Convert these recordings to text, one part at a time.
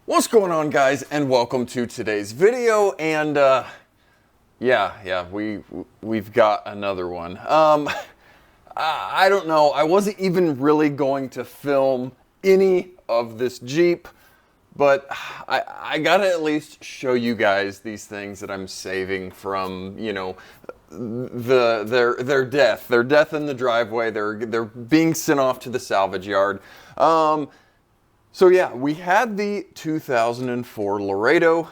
What's going on, guys, and welcome to today's video. And we've got another one. I don't know, I wasn't even really going to film any of this Jeep, but I gotta at least show you guys these things that I'm saving from, you know, their death in the driveway. They're being sent off to the salvage yard. So yeah, we had the 2004 Laredo.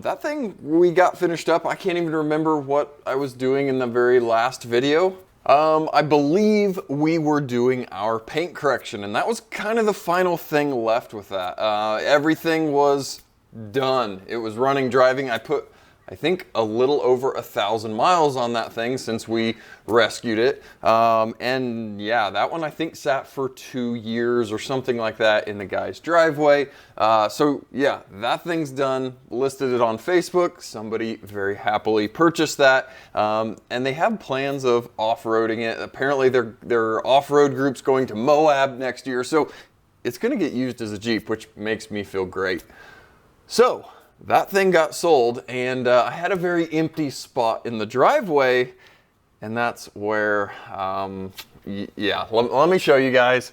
That thing, we got finished up. I can't even remember what I was doing in the very last video. I believe we were doing our paint correction, and that was kind of the final thing left with that. Everything was done. It was running, driving. I put, I think, a little over 1,000 miles on that thing since we rescued it. And yeah, that one I think sat for 2 years or something like that in the guy's driveway. So yeah, that thing's done. Listed it on Facebook. Somebody very happily purchased that. And they have plans of off-roading it. Apparently their off-road group's going to Moab next year. So it's going to get used as a Jeep, which makes me feel great. So that thing got sold, and I had a very empty spot in the driveway, and that's where, let me show you guys.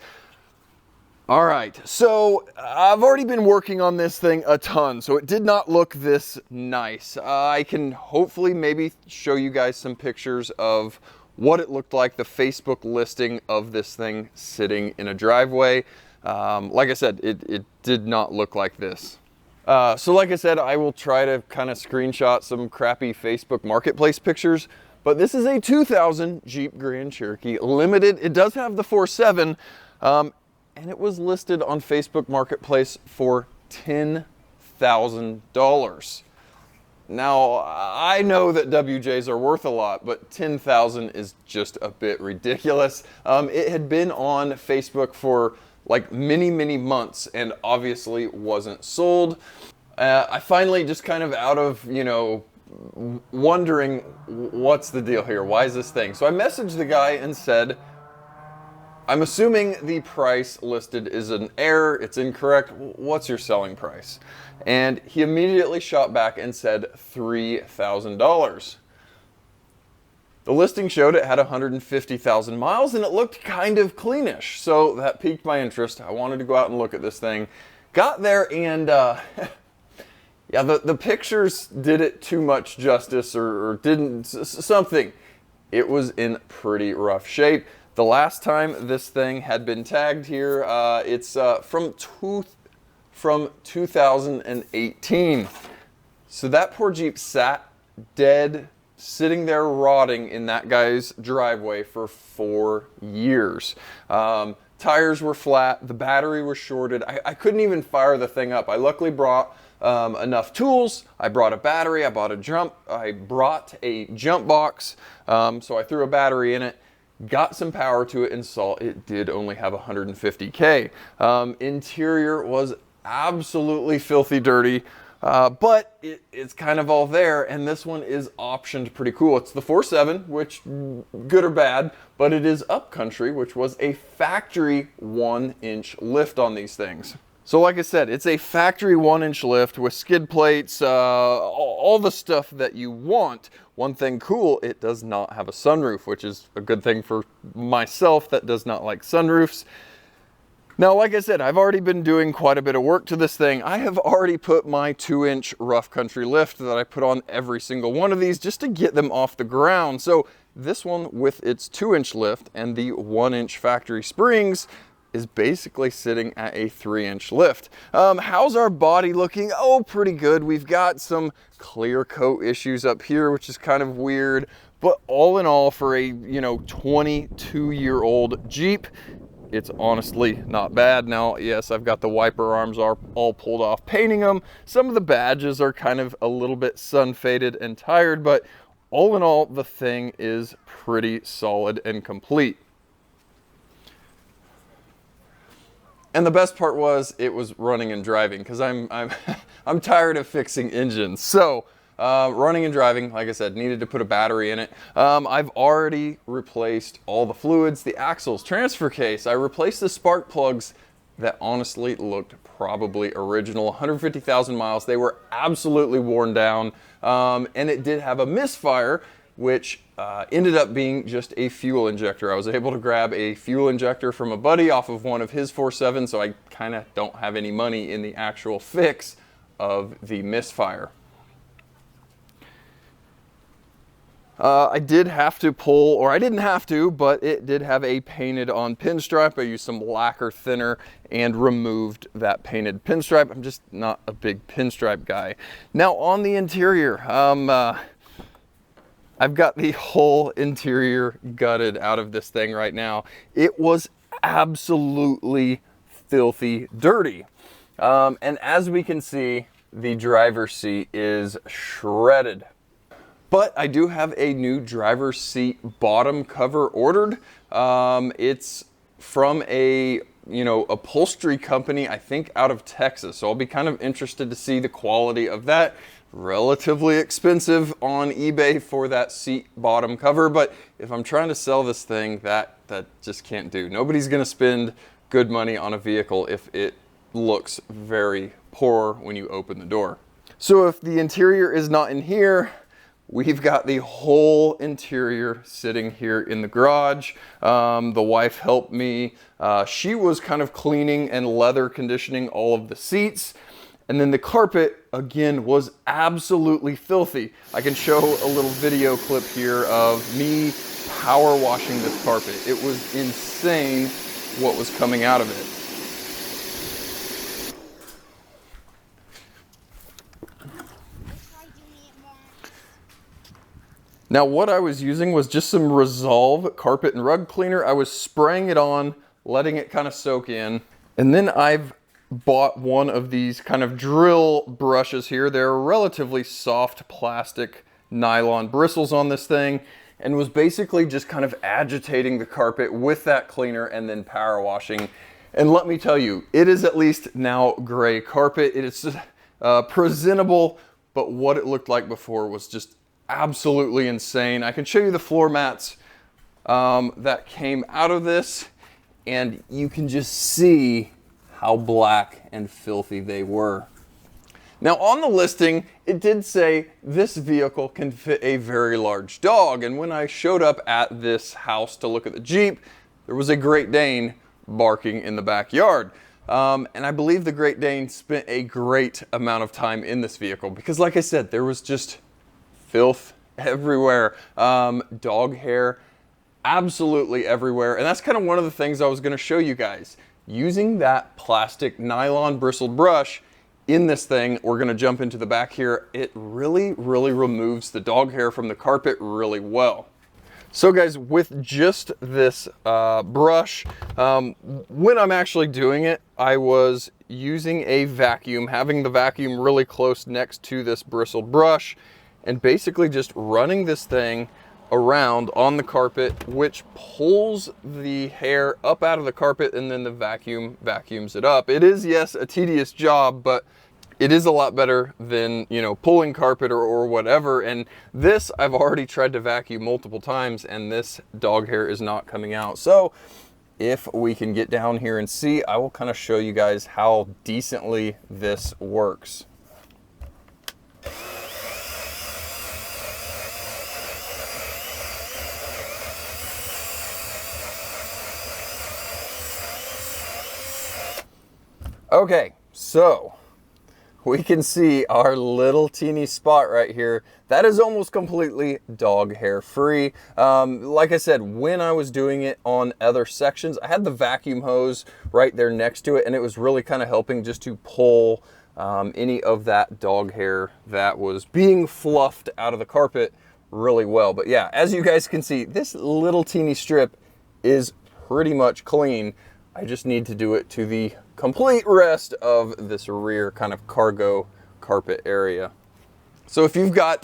All right, so I've already been working on this thing a ton, so it did not look this nice. I can hopefully maybe show you guys some pictures of what it looked like, the Facebook listing of this thing sitting in a driveway. Like I said, it did not look like this. So like I said, I will try to kind of screenshot some crappy Facebook Marketplace pictures, but this is a 2000 Jeep Grand Cherokee Limited. It does have the 4.7, and it was listed on Facebook Marketplace for $10,000. Now, I know that WJs are worth a lot, but $10,000 is just a bit ridiculous. It had been on Facebook for like many months and obviously wasn't sold. I finally, just kind of out of, you know, wondering what's the deal here, why is this thing? So I messaged the guy and said, I'm assuming the price listed is an error, it's incorrect, what's your selling price? And he immediately shot back and said $3,000. The listing showed it had 150,000 miles and it looked kind of cleanish. So that piqued my interest. I wanted to go out and look at this thing. Got there and yeah, the pictures did it too much justice or didn't, something. It was in pretty rough shape. The last time this thing had been tagged here, it's from 2018. So that poor Jeep sat dead, sitting there rotting in that guy's driveway for 4 years. Tires were flat, the battery was shorted. I couldn't even fire the thing up. I luckily brought enough tools. I brought a battery, I brought a jump box. So I threw a battery in it, got some power to it, and saw it did only have 150K. Interior was absolutely filthy dirty. But it's kind of all there, and this one is optioned pretty cool. It's the 4.7, which good or bad, but it is upcountry, which was a factory 1-inch lift on these things. So like I said, it's a factory 1-inch lift with skid plates, all the stuff that you want. One thing cool, it does not have a sunroof, which is a good thing for myself that does not like sunroofs. Now, like I said, I've already been doing quite a bit of work to this thing. I have already put my 2-inch rough country lift that I put on every single one of these just to get them off the ground. So this one with its 2-inch lift and the 1-inch factory springs is basically sitting at a 3-inch lift. How's our body looking? Oh, pretty good. We've got some clear coat issues up here, which is kind of weird. But all in all, for a, 22-year-old Jeep, it's honestly not bad. Now, yes, I've got the wiper arms are all pulled off painting them. Some of the badges are kind of a little bit sun faded and tired, but all in all, the thing is pretty solid and complete. And the best part was it was running and driving, because I'm tired of fixing engines. So running and driving, like I said, needed to put a battery in it. I've already replaced all the fluids, the axles, transfer case. I replaced the spark plugs that honestly looked probably original. 150,000 miles. They were absolutely worn down. And it did have a misfire, which ended up being just a fuel injector. I was able to grab a fuel injector from a buddy off of one of his 4.7, so I kind of don't have any money in the actual fix of the misfire. I did have to pull, or I didn't have to, but it did have a painted on pinstripe. I used some lacquer thinner and removed that painted pinstripe. I'm just not a big pinstripe guy. Now on the interior, I've got the whole interior gutted out of this thing right now. It was absolutely filthy dirty. And as we can see, the driver's seat is shredded. But I do have a new driver's seat bottom cover ordered. It's from a upholstery company, I think out of Texas. So I'll be kind of interested to see the quality of that. Relatively expensive on eBay for that seat bottom cover, but if I'm trying to sell this thing, that just can't do. Nobody's gonna spend good money on a vehicle if it looks very poor when you open the door. So if the interior is not in here, we've got the whole interior sitting here in the garage. The wife helped me. She was kind of cleaning and leather conditioning all of the seats. And then the carpet, again, was absolutely filthy. I can show a little video clip here of me power washing this carpet. It was insane what was coming out of it. Now what I was using was just some Resolve carpet and rug cleaner. I was spraying it on, letting it kind of soak in. And then I've bought one of these kind of drill brushes here. They're relatively soft plastic nylon bristles on this thing, and was basically just kind of agitating the carpet with that cleaner and then power washing. And let me tell you, it is at least now gray carpet. It is presentable, but what it looked like before was just absolutely insane. I can show you the floor mats that came out of this, and you can just see how black and filthy they were. Now on the listing, it did say this vehicle can fit a very large dog. And when I showed up at this house to look at the Jeep, there was a Great Dane barking in the backyard. And I believe the Great Dane spent a great amount of time in this vehicle because, like I said, there was just filth everywhere. Dog hair absolutely everywhere. And that's kind of one of the things I was going to show you guys. Using that plastic nylon bristled brush in this thing, we're going to jump into the back here. It really removes the dog hair from the carpet really well. So guys, with just this brush, when I'm actually doing it, I was using a vacuum, having the vacuum really close next to this bristled brush, and basically just running this thing around on the carpet, which pulls the hair up out of the carpet, and then the vacuum vacuums it up. It is, yes, a tedious job, but it is a lot better than, pulling carpet or whatever. And this, I've already tried to vacuum multiple times, and this dog hair is not coming out. So if we can get down here and see, I will kind of show you guys how decently this works. Okay, so we can see our little teeny spot right here. That is almost completely dog hair free. Like I said, when I was doing it on other sections, I had the vacuum hose right there next to it, and it was really kind of helping just to pull any of that dog hair that was being fluffed out of the carpet really well. But yeah, as you guys can see, this little teeny strip is pretty much clean. I just need to do it to the complete rest of this rear kind of cargo carpet area. So if you've got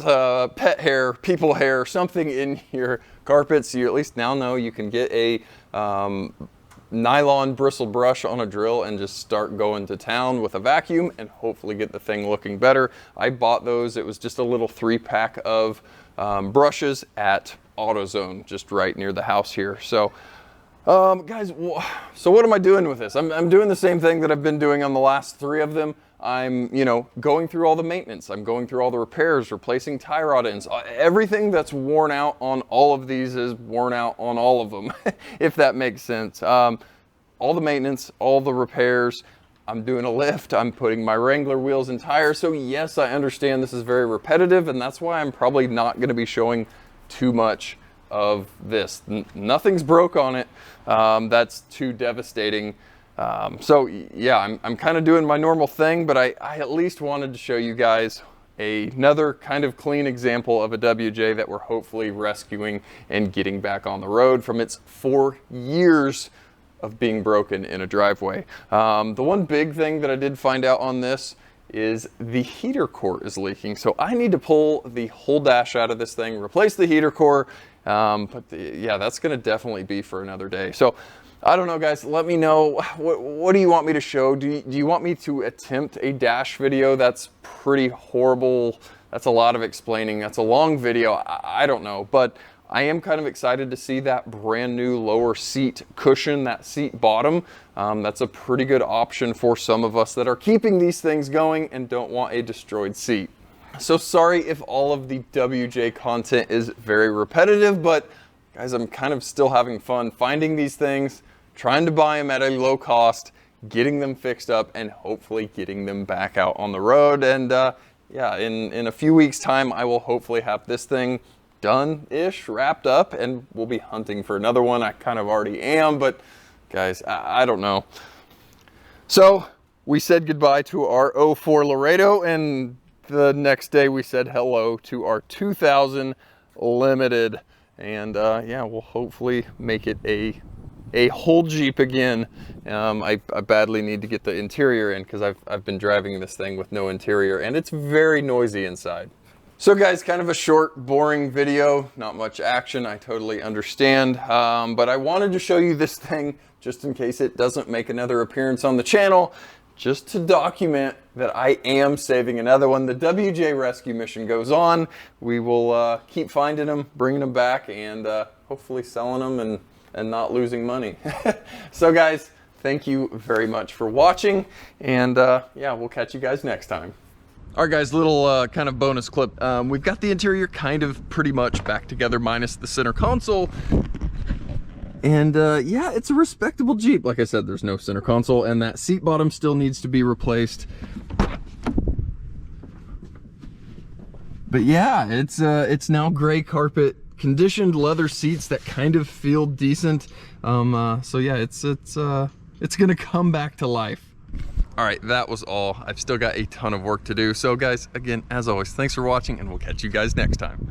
pet hair, people hair, something in your carpets, you at least now know you can get a nylon bristle brush on a drill and just start going to town with a vacuum and hopefully get the thing looking better. I bought those. It was just a little 3-pack of brushes at AutoZone, just right near the house here. So Guys, so what am I doing with this? I'm doing the same thing that I've been doing on the last 3 of them. I'm, going through all the maintenance. I'm going through all the repairs, replacing tie rod ends. Everything that's worn out on all of these is worn out on all of them, if that makes sense. All the maintenance, all the repairs. I'm doing a lift. I'm putting my Wrangler wheels and tires. So yes, I understand this is very repetitive, and that's why I'm probably not going to be showing too much of this. Nothing's broke on it. That's too devastating. So yeah, I'm kind of doing my normal thing, but I at least wanted to show you guys another kind of clean example of a WJ that we're hopefully rescuing and getting back on the road from its 4 years of being broken in a driveway. The one big thing that I did find out on this is the heater core is leaking. So I need to pull the whole dash out of this thing, replace the heater core. Yeah, that's gonna definitely be for another day. So I don't know, guys, let me know, what do you want me to show? Do you want me to attempt a dash video? That's pretty horrible. That's a lot of explaining. That's a long video. I don't know, but I am kind of excited to see that brand new lower seat cushion, that seat bottom. That's a pretty good option for some of us that are keeping these things going and don't want a destroyed seat. So sorry if all of the WJ content is very repetitive, but guys, I'm kind of still having fun finding these things, trying to buy them at a low cost, getting them fixed up, and hopefully getting them back out on the road. And yeah, in a few weeks time, I will hopefully have this thing done-ish, wrapped up, and we'll be hunting for another one. I kind of already am, but guys, I don't know. So we said goodbye to our 04 Laredo, and the next day we said hello to our 2000 Limited. And yeah, we'll hopefully make it a whole Jeep again. I badly need to get the interior in because I've been driving this thing with no interior, and it's very noisy inside. So guys, kind of a short, boring video, not much action, I totally understand. But I wanted to show you this thing just in case it doesn't make another appearance on the channel, just to document that I am saving another one. The WJ rescue mission goes on. We will keep finding them, bringing them back, and hopefully selling them and not losing money. So guys, thank you very much for watching, and yeah, we'll catch you guys next time. All right, guys, little kind of bonus clip. We've got the interior kind of pretty much back together minus the center console. And yeah, it's a respectable Jeep. Like I said, there's no center console, and that seat bottom still needs to be replaced. But yeah, it's now gray carpet, conditioned leather seats that kind of feel decent. So yeah, it's gonna come back to life. All right, that was all. I've still got a ton of work to do. So guys, again, as always, thanks for watching, and we'll catch you guys next time.